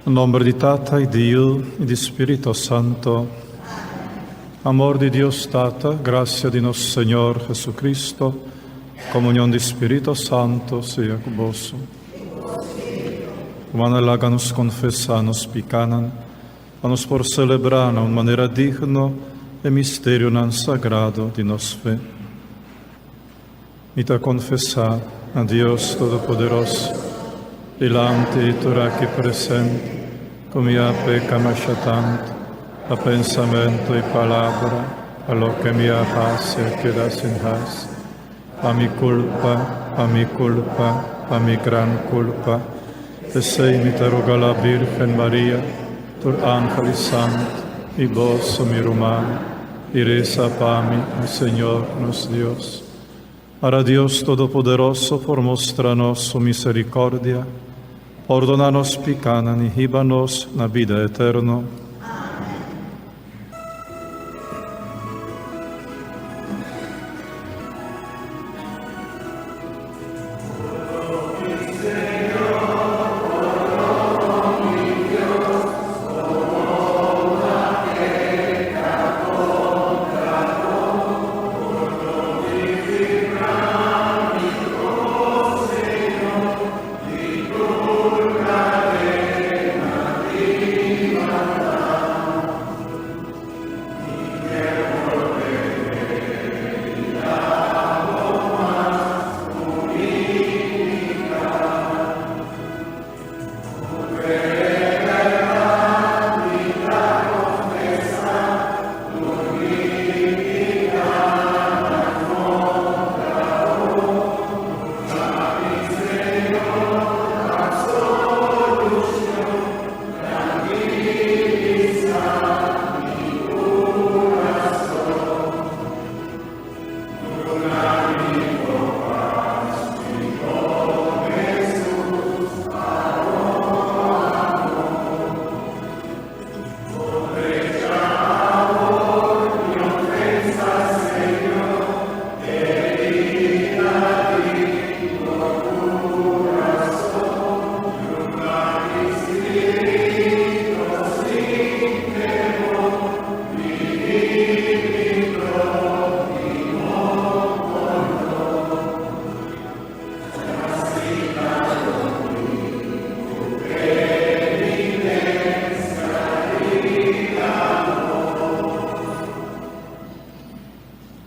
In nome di Tata, Dio e di Spirito Santo. Amor di Dios Tata, gracia di nuestro Señor Jesucristo, comunión di Spirito Santo sea con vos. Háganos confesarnos picanan, vamos por celebrar de una manera digna el misterio tan sagrado de nuestra fe. Y te confesar a Dios Todopoderoso, delante de tu aquí presente, como ya pecamos tanto, a pensamento y palabra, a lo que me hace quedar sin haz. A mi culpa, a mi gran culpa. Desei mi te roga la Virgen María, tu ángel y santo, y vos, mi romano, y reza para mí, el Señor nuestro Dios. Ahora Dios Todopoderoso, por mostrarnos su misericordia, perdónanos picanan y híbanos na vida eterna.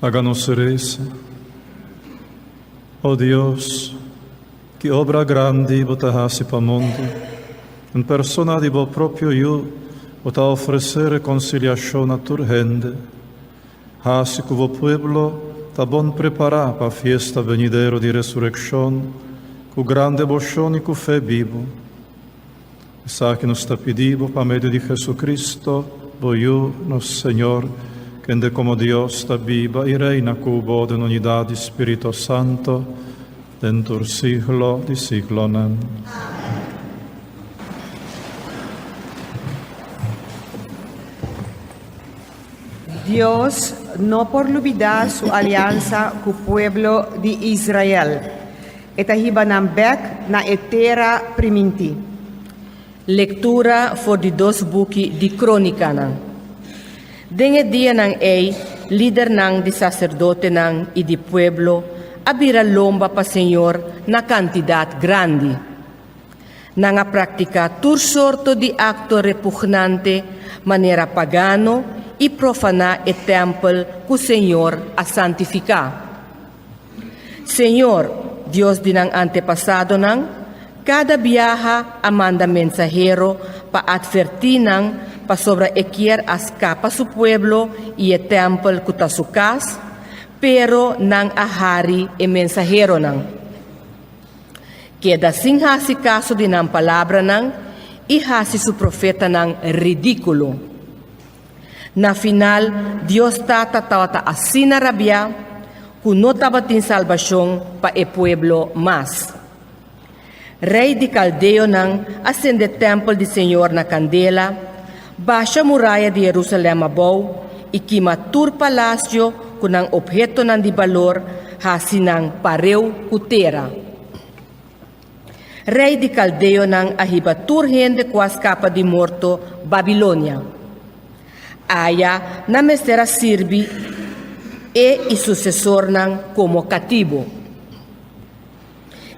Háganos reza. Oh Dios, que obra grande vos hace para o mundo, em persona de vos próprio eu, vos oferecer reconciliação a tua gente, hace que vos pueblo ta bom preparar para a fiesta venidera de ressurreição, com grande devoção e com fé vivo. Essa que nos está pedindo, para meio de Jesucristo, vos eu, nosso Senhor, que como Dios está viva y reina cubo en unidad de Espíritu Santo, dentro del siglo de siglo. Amén. Dios no por olvidar su alianza con el pueblo de Israel. Esta hibanambek na etera priminti. Lectura voor de dos boeken de Kronika. Dengue dia nang líder nang de sacerdote nang e de pueblo, abira lomba pa Senhor na quantidade grande. Nanga prática tur sorto de acto repugnante, maneira pagano e profana e templo que o Senhor a santificar. Senhor, Deus de nang antepasado nang, cada viaja amanda mensajero pa advertir nang pa sobre equier as capa su pueblo y el templo kuta su casa, pero nang ahari e mensajero nang. Queda sin hasi caso de nang palabra nang, y hasi su profeta nang ridículo. Na final, Dios tata asina rabia, kuno tabatin salvación pa e pueblo mas. Rei de Caldeo nang ascende templo de Senhor na candela, baixa muralha de Jerusalém abou e queima tur palácio com ang objeto nan de valor hasi nang pareu kutera. rei di Caldeo ng ahibaturhen de quas capa di morto Babilonia. Aya na mestera sirbi e i sucesor ng como cativo.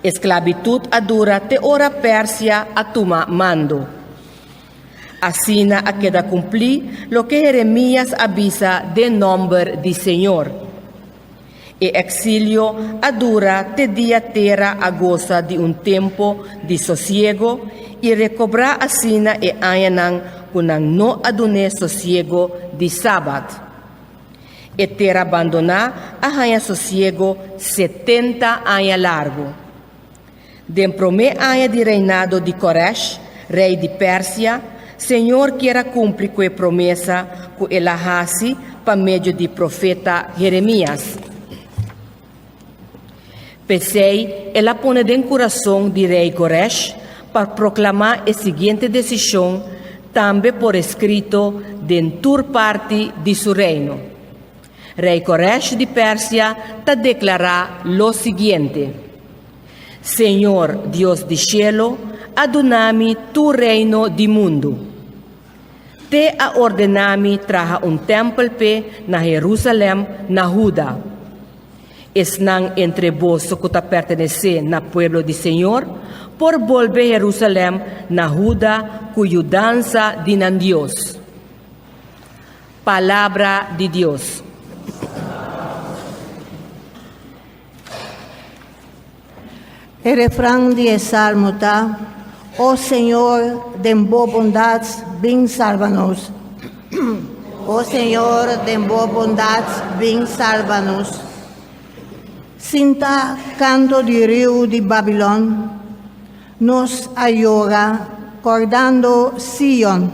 Esclavitud adura te ora Persia a tuma mando. Asina a queda cumplir lo que Jeremías avisa de nombre di Señor. E exilio adura te dia terra a goza di un tempo di sosiego y recobra asina e ayanang kunang no adune sosiego di sabat. E terra abandona a haya sosiego 70 años largo. Den prome año di reinado di Koresh, rei di Persia, Senhor quiera cumprir com a promessa que ele hasi por meio de profeta Jeremias. Pensei, ela põe dentro coração de rei Koresh para proclamar a seguinte decisão, também por escrito dentro parte de seu reino. Rei Koresh de Pérsia te declara lo seguinte: Senhor Deus de cielo, adonami tu reino di mundo. Te a ordenami traha un templo pe na Jerusalém, na Judá. Es nang entre vos que te pertenece na pueblo de Senhor, por volver Jerusalém, na Judá, cuyo danza dinan Dios. Palabra de Dios. El refrán de Salmo está: oh Señor, de boa bondade, vem salva-nos. Oh Senhor, de boa bondade, vem salva-nos. Sinta canto de rio de Babilón, nos ayuda, cordando Sion.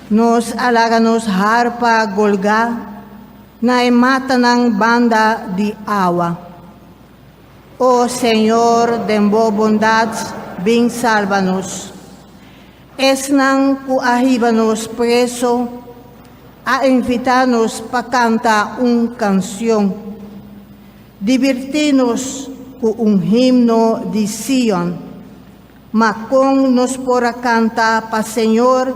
Nos alaganos harpa golga, na mata ng banda de awa. Oh Senhor, de boa bondade, vem salva-nos. Es nang kuahiba-nos preso, a invitar-nos para cantar canção. Divertir-nos com himno de Sion. Macong nos pora cantar para Senhor,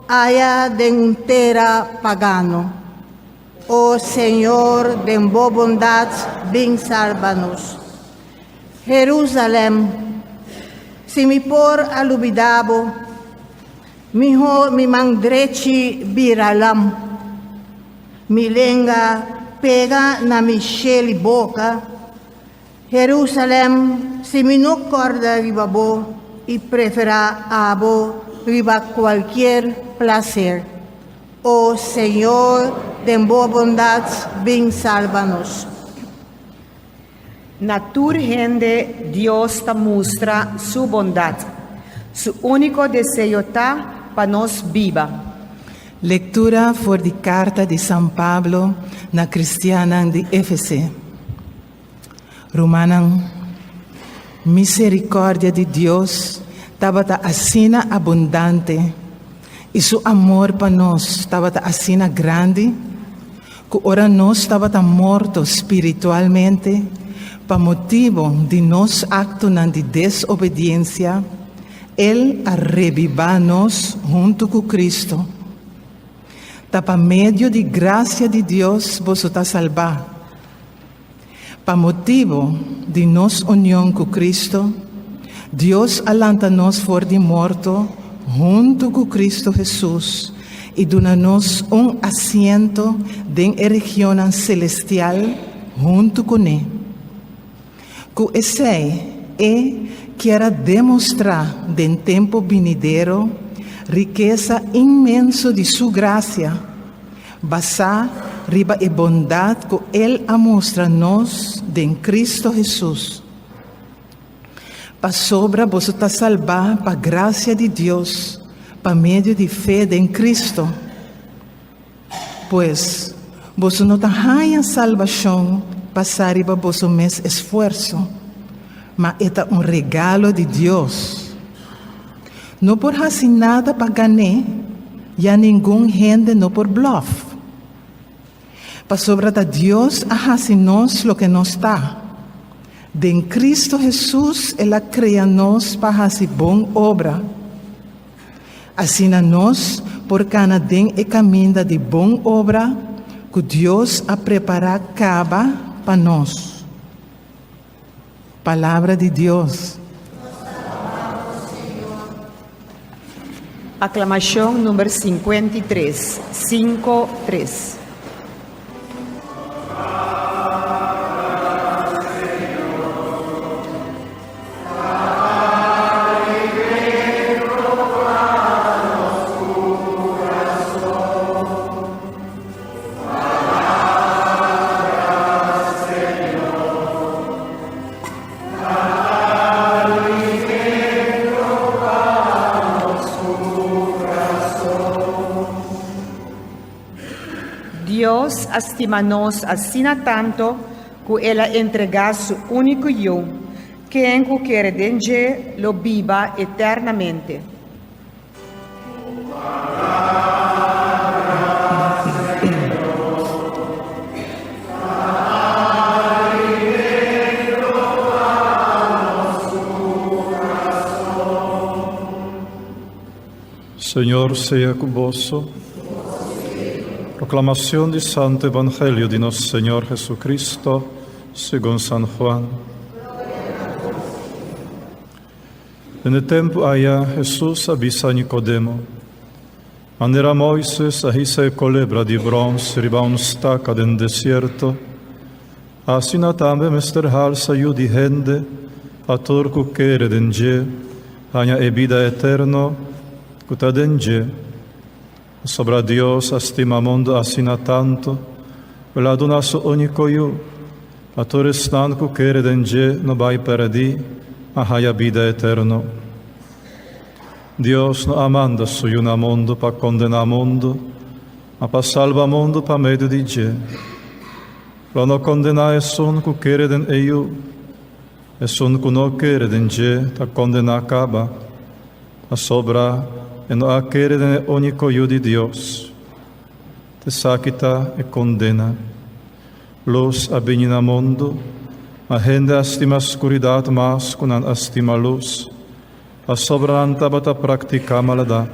aya de terra pagano. Oh Senhor, de boa bondade, vem salva-nos. Jerusalém, se me por alubidabo, mi mangdrechi biralam, mi lenga pega na Michelle boca, Jerusalém, se me no corda ribabo, y prefera abo riba cualquier placer. Oh Senhor, de boa bondade, vem salva-nos. Naturgende Dios te muestra su bondad. Su único deseo está para nos viva. Lectura for di carta di San Pablo na Cristiana di Efese. Romanang, misericórdia de Deus estava assina abundante e seu amor para nós estava assina grande que ora nós estava morto espiritualmente por motivo de nos acto de desobediência. Ele a reviva-nos junto com Cristo. Por meio de graça de Deus, você está salvo. Por motivo de nossa união com Cristo, Deus alanta-nos fora de morto, junto com Cristo Jesus, e dá-nos assento em região celestial, junto com Ele. Que esse quer demonstrar, em tempo venideiro, riqueza imensa de sua graça, basada riba e bondade que Ele mostra-nos em Cristo Jesus. Para sobra, você está salvo para a graça de Deus, para meio de fé em Cristo. Pois, você não tem salvação para riba vosso mesmo esforço, mas é regalo de Deus. Não por fazer nada para ganhar, e nenhum gente não por bluff. Para sobra de Deus a fazer-nos o que nos está. Den Cristo Jesus, ela cria nós para fazer boa obra. Assim nós, por cada den e caminho de boa obra, que Deus a preparar caba para nós. Palavra de Deus. Aclamación número 53, 5-3. Dios estima-nos assim tanto que ela entrega su único Hijo, que en cualquier denge lo viva eternamente. Señor sea convosco. Proclamación del Santo Evangelio de nuestro Señor Jesucristo, según San Juan. En el tiempo allá Jesús avisa a Nicodemo: manera Moisés ahise colebra de bronce riba un staca del desierto, así también mester halsa yu di gente a torco quere denge, aña e vida eterno, cuta denge. Sobra Dios estima mundo así tanto, la dona su único yu, a tore stan cu quere denge no vai perdi, a haya vida eterno. Dios no amanda su yuna mundo pa condenar mundo, ma pa salva mundo pa medio di je. Lo no condena es un cu quere den eu, es un cu no quere den je, ta condena acaba, a sobra e no a quere den único yu di Dios. Te sakita e condena. Luz abinina mundo, a gente estima escuridad más cunan estima luz, a sobranta bata practica maldad.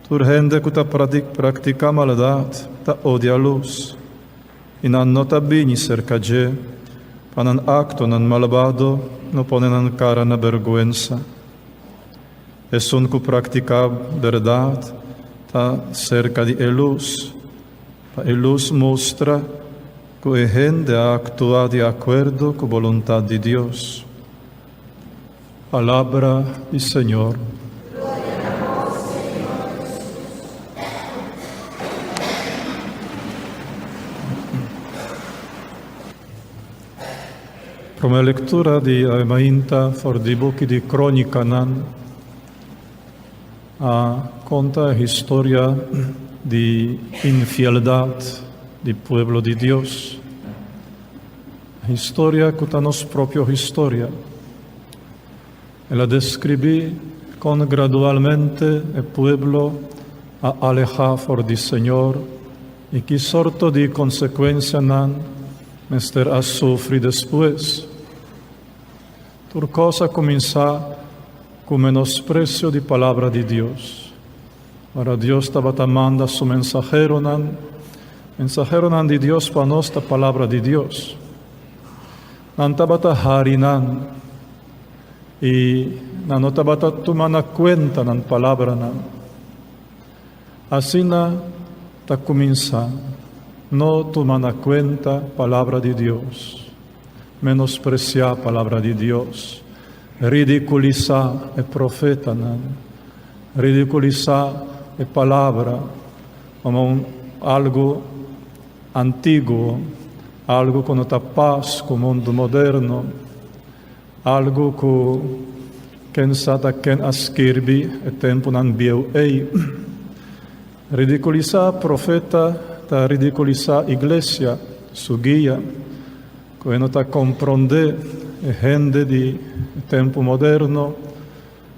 Tur gente que ta practica maldad, ta odia luz, y nan no ta bini cerca je, panan acto nan malvado, no ponen cara na vergüenza. Es un que practica verdad, ta cerca de luz, pa luz mostra que gente actúa de acuerdo con voluntad de Dios. Palabra del Señor. Prima lectura di Mainta for di buchi di Cronica nan conta la historia de infidelidad del pueblo de Dios. Historia que está nos propia historia. La describí con gradualmente el pueblo a alejar por el Señor y qué sorto de consecuencia nan mester a sufrir después. Tur cosa comienza con menosprecio de palabra de Dios. Ahora Dios estaba llamando a su mensajero nan de Dios para nuestra palabra de Dios. Nan tabata harinan y nan no tabata tomando cuenta nan palabra nan. Así na ta comienza no tomando cuenta palabra de Dios, menospreciar palabra de Dios, ridiculizar el profeta, ridiculizar la palabra como algo antiguo, algo que no está paz con el mundo moderno, algo que quien sabe quien escribe el tiempo nan viu ei. Ridiculizar profeta, ta ridiculizar iglesia, su guía, que no está comprende gente de tempo moderno,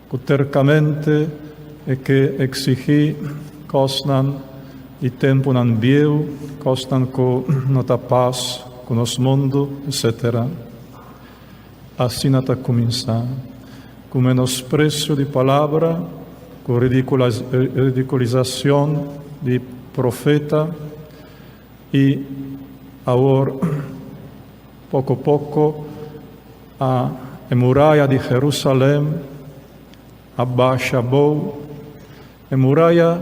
que tercamente e que exigir costan de tempo nan viu, costan que no está paz con los mundo, etc. assim está começar, com menosprecio de palavra, com ridiculização de profeta, e agora, pouco a pouco, a muralha de Jerusalém abaixa, a muralha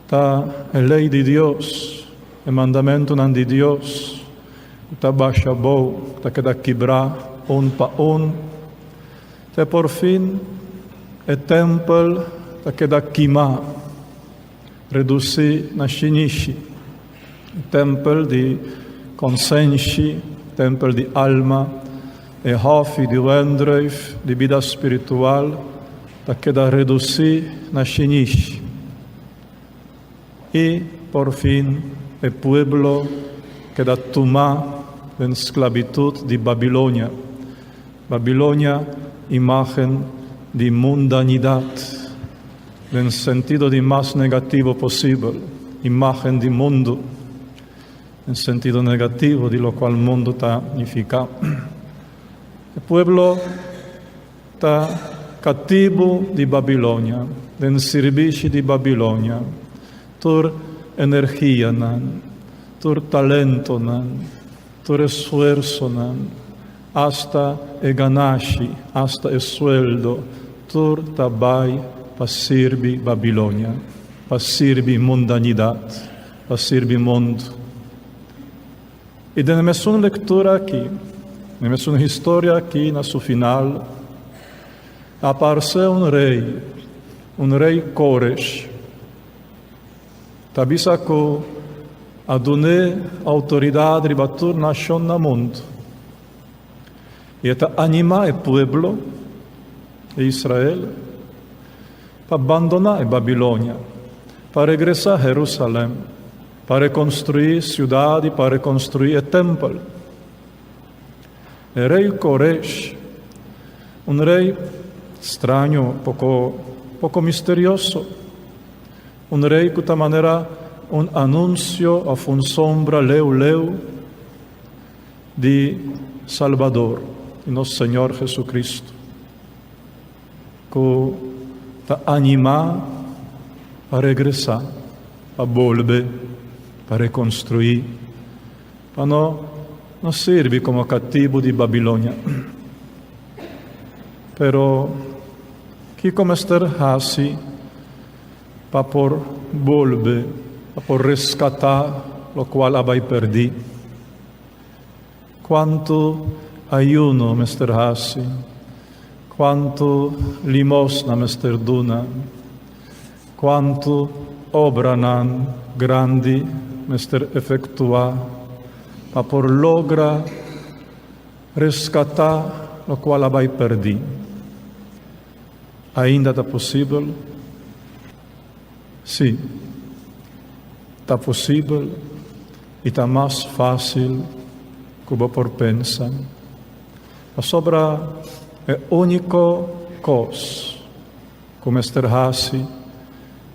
está a lei de Deus, o mandamento não de Deus, está baixa, está queda quebrar para até por fim, o templo está queda queimar, reduzir na chinichi, o templo de consciência, o templo de alma, e hof de wendreif, de vida espiritual, está queda reduzir na chinichi. E, por fim, o pueblo queda tomar em esclavitud de Babilônia. Babilônia, imagem de mundanidade, no sentido de mais negativo possível, imagem de mundo, no sentido negativo de lo qual o mundo está significado. O pueblo está cativo de Babilônia, no serviço de Babilônia, tur energia, tur talento, tur esforço, hasta e ganache, hasta e sueldo, tur tabai para servir Babilônia, para servir mundanidade, para servir mundo. E na minha leitura aqui, na minha história aqui, na sua final, apareceu um rei Kores, tabisa que adune autoridade de batur nação no mundo. E está anima o pueblo de Israel para abandonar a Babilônia, para regressar a Jerusalém, para reconstruir a cidade, para reconstruir o templo. O rei Kores, um rei estranho, pouco misterioso, um rei que de maneira um anúncio a sombra leu de Salvador, de nosso Senhor Jesus Cristo, que te anima a regressar, a volver, para reconstruir, para não servir como cativo de Babilônia. Pero que como Esterhazy, para por volver, para por rescatar o qual vai perder. Quanto ayuno, Mr. Hassi, quanto limosna, Mr. Duna, quanto obra nan grande, Mr. Effectua, para por logra rescatar o qual vai perder. Ainda está possível? Sim, está possível e está mais fácil que você por pensar. A sobra é a única coisa que o Esterhazy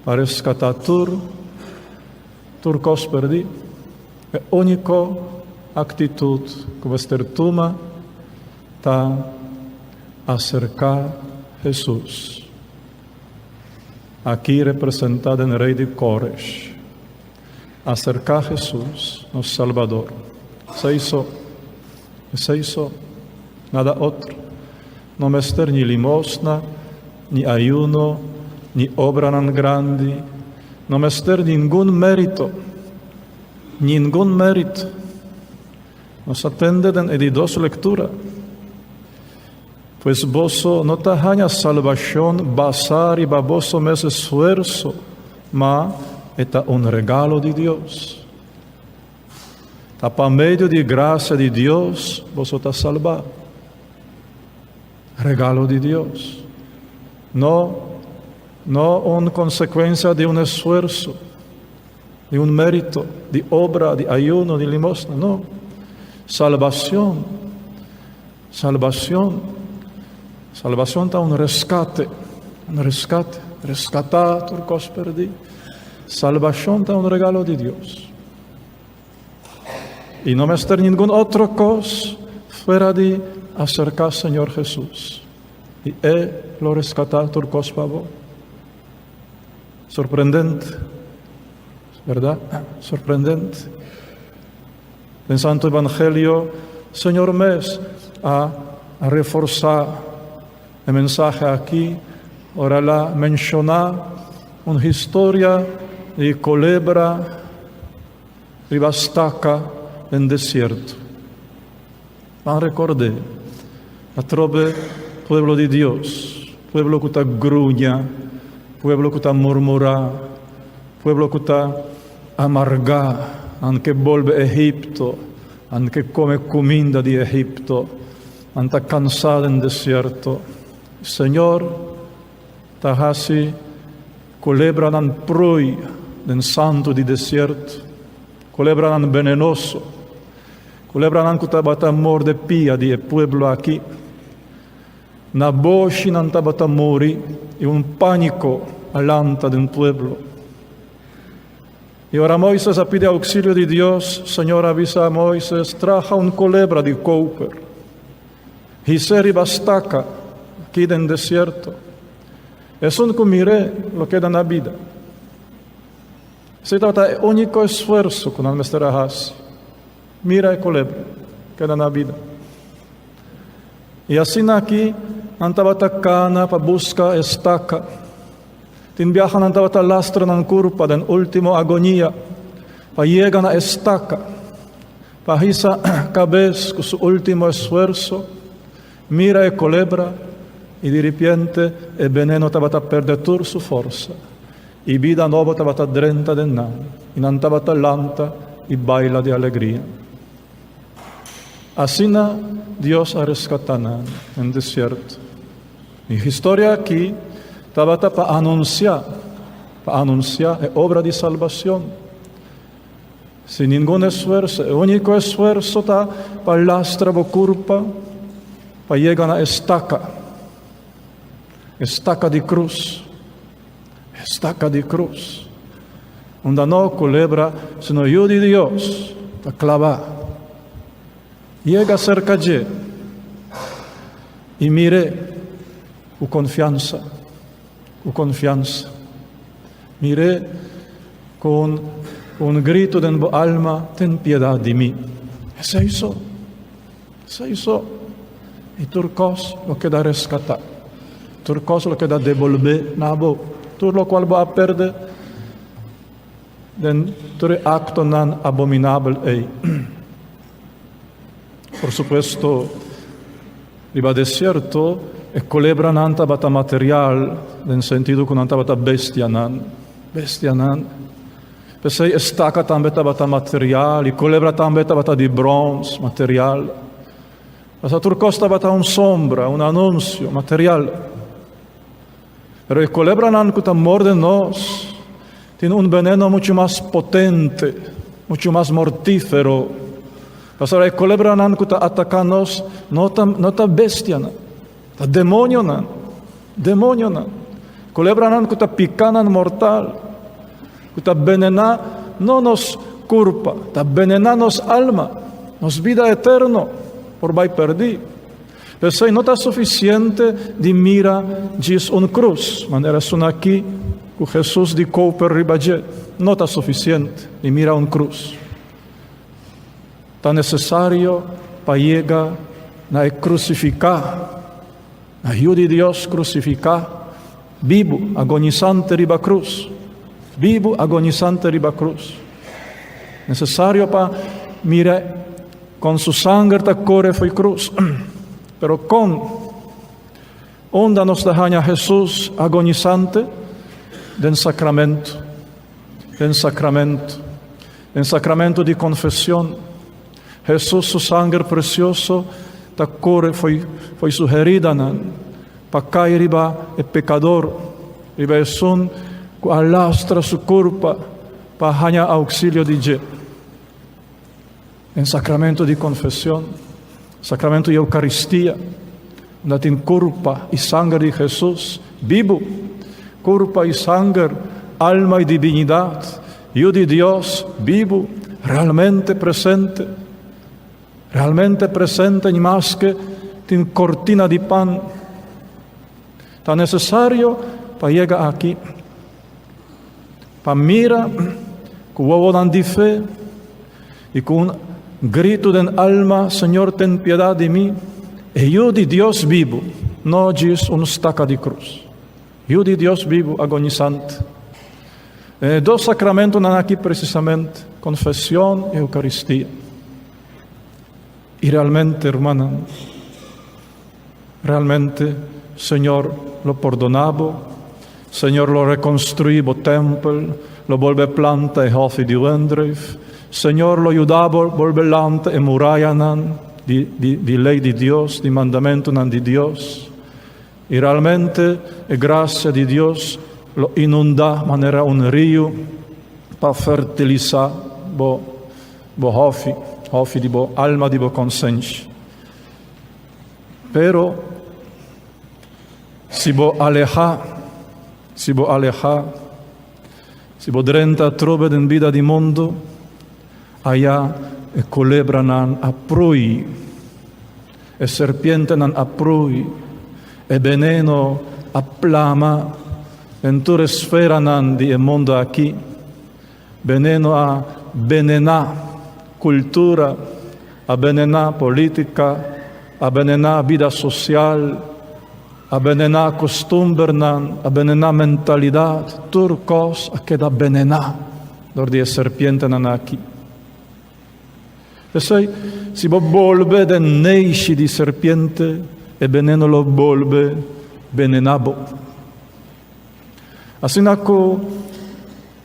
para resgatar tudo coisas perdidas. É a única atitude que o Ester toma está acercar Jesus. Aqui representado em rei de Kores. Acercar Jesus, nosso Salvador. Isso é isso. Nada outro. Não é ter nem limosna, nem ayuno, nem obra nan grande. Não é ter nenhum mérito. Nenhum mérito. Nos atende em edidos lectura. Pues vosso no tahanha salvação basar e baboso mes esfuerzo, mas é um regalo de Deus. Está para meio de graça de Deus, você está salvado. Regalo de Deus. Não uma consequência de um esforço, de um mérito, de obra, de ayuno, de limosna. Não. Salvação. Salvação está um rescate. Rescatar tudo que se perdi. Salvação está um regalo de Deus. E não é ter nenhuma outra coisa fora de acercar Señor Jesús. Y Él lo rescata turcos pavo. Sorprendente, ¿verdad? Sorprendente. En Santo Evangelio, Señor mes a reforzar el mensaje aquí, ora la menciona una historia di culebra ribastaca en desierto. Ma ricordé, a trove pueblo di Dios, pueblo que ta grugna, pueblo que ta murmura, pueblo que ta amarga, anche volve Egipto, anche come cominda di Egipto, anta cansada en desierto. Señor, ta hasi culebra nan proi den santo di desierto, culebra nan venenoso, culebra nan kuta bata morde pia di pueblo aquí, na boshi nan tabata mori y un pánico alanta del pueblo. Y ahora Moisés pide auxilio de Dios. Señor, avisa a Moisés, traja un culebra de Cooper. Y se ribastaca aquí en el desierto. Es un que mire lo que da na vida. Se trata de único esfuerzo que nos mesterá hace. Mira el culebra que da na vida. Y así aquí, antabata cana para buscar estaca. Tin viajan antabata lastra nan curpa den último agonía. Pa llegan a estaca. Pa hisa cabeza con su último esfuerzo. Mira el culebra y de repente el veneno tabata perde toda su fuerza. Y vida nueva tabata drenta de nan. Y nan tabata lanta y baila de alegría. Así Dios ha rescatado en el desierto. Mi historia aquí tabata para anunciar la obra de salvación. Sin ningún esfuerzo, el único esfuerzo está para lastra la culpa, para llegar a estaca de cruz, donde no culebra, sino yo de Dios, para clavar. Llega cerca de y mire con confianza. Mire con un grito de mi alma, ten piedad de mí. Se hizo. Y turcos lo que da rescatar. Turcos lo que da devolver nabo. Todo lo cual va a perder den tre acto nan abominable. Por supuesto, riba desierto, e culebra nan tabata material, nel sentido che non tabata bestia nan. Pesei estaca tambe tabata material, e culebra tambe tabata di bronze, material. La turcos tabata un sombra, un annuncio, material. Pero el culebra nan que morde nos, tiene un veneno mucho más potente, mucho más mortífero. Pastor, el culebra nan que ataca nos, no ta bestia nan. Ta demonio nan. Culebra nan que ta picanan mortal. Que ta venena no nos culpa, ta venena nos alma, nos vida eterno, por vai perdi. Pero no está suficiente de mira diz un cruz, manera son aquí, que Jesús de Cooper ribajet, no está suficiente de mira un cruz. Está necesario para llegar a crucificar. Ayuda de Dios crucificar, vivo, agonizante riba cruz. Necesario para mirar con su sangre ta corre fue cruz. Pero con onda nos deja Jesús agonizante del sacramento. En sacramento de confesión. Jesús su sangre precioso ta corre foi sugerida para caer riba el pecador, riba el son que alastra su culpa para hanya auxilio de je. En sacramento de confesión, sacramento de Eucaristía, donde tiene culpa y sangre de Jesús vivo, culpa y sangre, alma y divinidad, yo de Dios vivo, realmente presente, ni más que tem cortina de pan. Está necessário para chegar aqui, para mirar com o ovo de fé e com um grito de alma, Senhor, tem piedade de mim. E eu de Deus vivo, não diz estaca de cruz. Eu de Deus vivo, agonizante. Dois sacramentos não aqui precisamente, confissão e Eucaristia. E realmente, irmã, realmente, Senhor lo perdonava, Senhor lo reconstruiva o templo, lo volve planta e hofe di Wendreif, Senhor lo ajudava, volve lanta e muralla di lei di Dios, di mandamento di Dios. E realmente, e gracia di Dios, lo inunda manera un rio para fertilizar bo hofi di bo alma di bo consciência. Pero si bo alejar, si bo drenta trove den vida di mondo, allá e culebra nan aprui, e serpiente nan aprui, e veneno aplama, venture sfera nan di e mondo aqui, veneno a venenar cultura, a venenar política, a venenar vida social, a venenar costumbre, a venenar mentalidade, turcos a que da venenar, dor di serpiente nan aqui. E sei, si bo volve de neici di serpiente, e veneno lo volve venenabo. Assim que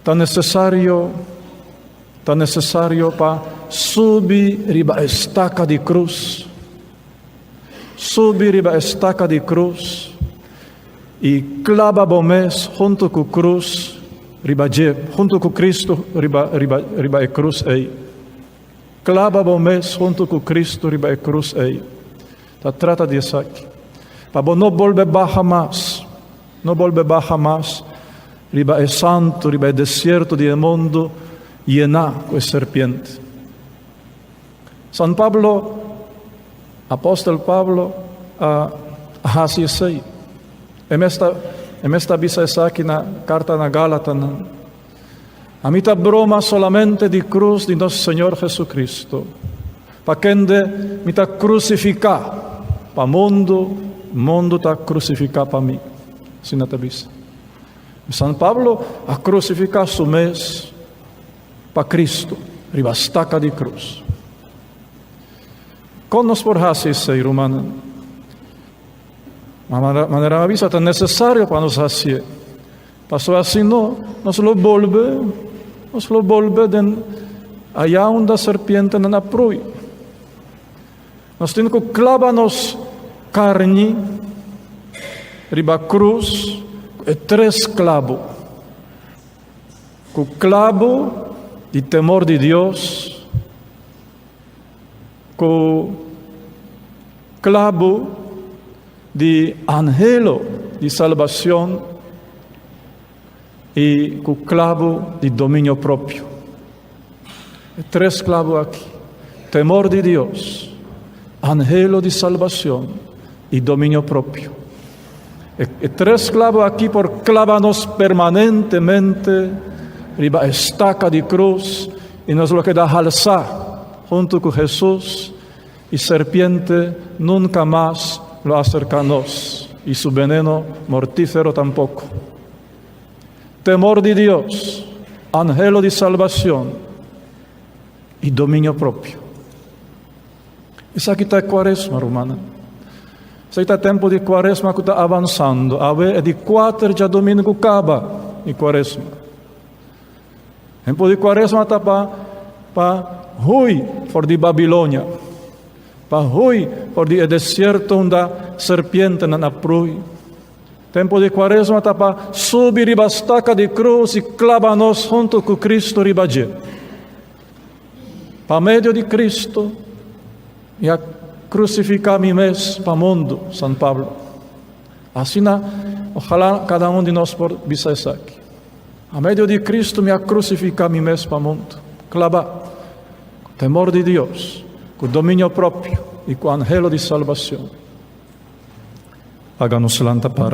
tan necessário para subir riba a estaca de cruz, e clava bomés junto com cruz, junto com Cristo riba a cruz aí. Clava bomés junto com Cristo riba a cruz aí. Trata de isso aqui. Para não volver baixar mais, riba é santo, riba é deserto do mundo, llenar com a serpiente. São Pablo, apóstolo Pablo, assim sei. Esta bisa essa aqui na carta na Gálatas. A mim está broma solamente de cruz de nosso Senhor Jesucristo. Para quem me está crucificar, para o mundo está crucificar para mim. Assim na tabisa. São Pablo a crucificar su mês para Cristo, riba estaca de cruz. Conosco por assim ser humano. Maneira avisa é necessário para nós assim. Passou assim nos lo volve allá onde a serpiente não aprui. Nós temos que clavar-nos carne, riba cruz, e 3 clavos. Com clavo de temor de Deus, com clavo de anhelo de salvação e com clavo de domínio próprio. 3 clavos aqui. Temor de Deus, anhelo de salvação e domínio próprio. E 3 clavos aqui por clavar-nos permanentemente riba a estaca de cruz e nos lo que dá alçar junto com Jesus e serpiente nunca mais lo acerca a nós e su veneno mortífero tampoco. Temor de Deus, anhelo de salvação e domínio próprio. Isso aqui está quaresma, romana. Isso está tempo de quaresma que está avançando. A ver, é de 4 de domingo acaba de quaresma. Tempo de quaresma está para Rui, for de Babilônia. Para Rui, for de deserto onde a serpiente não aprui. Tempo de quaresma está para subir riba a estaca de cruz e clavar-nos junto com Cristo riba de. Para meio de Cristo e a crucificar mim mesmo para o mundo, São Pablo. Assim, ojalá cada um de nós por visa isso aqui. A meio de Cristo me a crucificar mim mesmo para o mundo. Clavar, com temor de Deus, com domínio próprio e com anhelo de salvação. háganos la para